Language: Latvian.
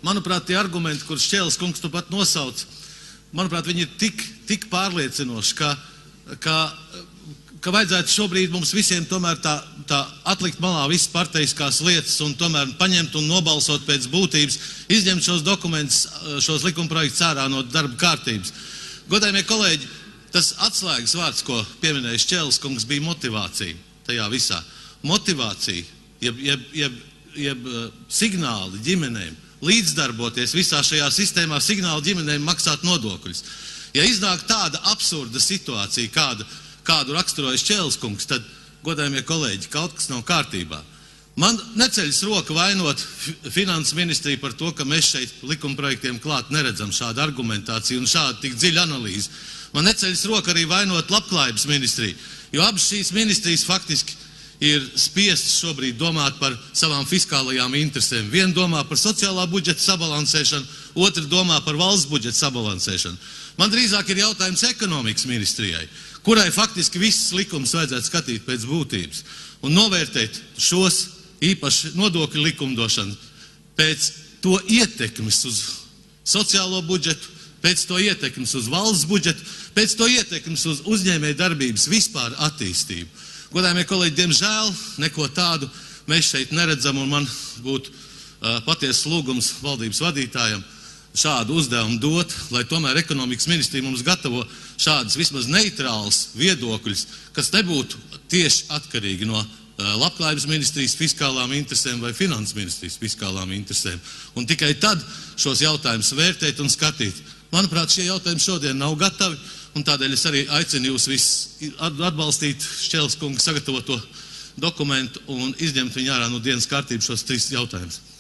manuprāt, tie argumenti, kurus Šķēles kungs tu pat nosauc, manuprāt, viņi ir tik pārliecinoši, ka vajadzētu šobrīd mums visiem tomēr tā atlikt malā visas parteiskās lietas un tomēr paņemt un nobalsot pēc būtības, izņemt šos dokumentus, šos likumprojektus ārā no darba kārtības. Godājumie kolēģi, tas atslēgas vārds, ko pieminēja Šķēles kungs, bija motivācija tajā visā. Motivācija, jeb signāli ģimenēm, līdzdarboties visā šajā sistēmā, signāli ģimenēm maksāt nodokļus. Ja iznāk tāda absurda situācija, kādu raksturoja Šķēles kungs, tad, godājumie kolēģi, kaut kas nav kārtībā. Man neceļas roka vainot finanses ministriju par to, ka mēs šeit likumprojektiem klāt neredzam šādu argumentāciju un šādu tik dziļu analīzi. Man neceļas roka arī vainot labklājības ministriju, jo abas šīs ministrijas faktiski ir spiestas šobrīd domāt par savām fiskālajām interesēm. Viena domā par sociālā budžeta sabalansēšanu, otra domā par valsts budžeta sabalansēšanu. Man drīzāk ir jautājums ekonomikas ministrijai, kurai faktiski visas likumus vajadzētu skatīt pēc būtības un novērtēt šos īpaši nodokļu likumdošanu pēc to ietekmes uz sociālo budžetu, pēc to ietekmes uz valsts budžetu, pēc to ietekmes uz uzņēmēju darbības vispār attīstību. Godājumie kolēģi, diemžēl neko tādu mēs šeit neredzam, un man būtu patiesas lūgums valdības vadītājam šādu uzdevumu dot, lai tomēr ekonomikas ministrija mums gatavo šādas vismaz neitrālas viedokļus, kas nebūtu tieši atkarīgi no labklājības ministrijas fiskālām interesēm vai finanses ministrijas fiskālām interesēm. Un tikai tad šos jautājumus vērtēt un skatīt. Manuprāt, šie jautājumi šodien nav gatavi, un tādēļ es arī aicinu jūs visus atbalstīt Šķēles kunga sagatavoto dokumentu un izņemt viņu ārā no dienas kārtības šos 3 jautājumus.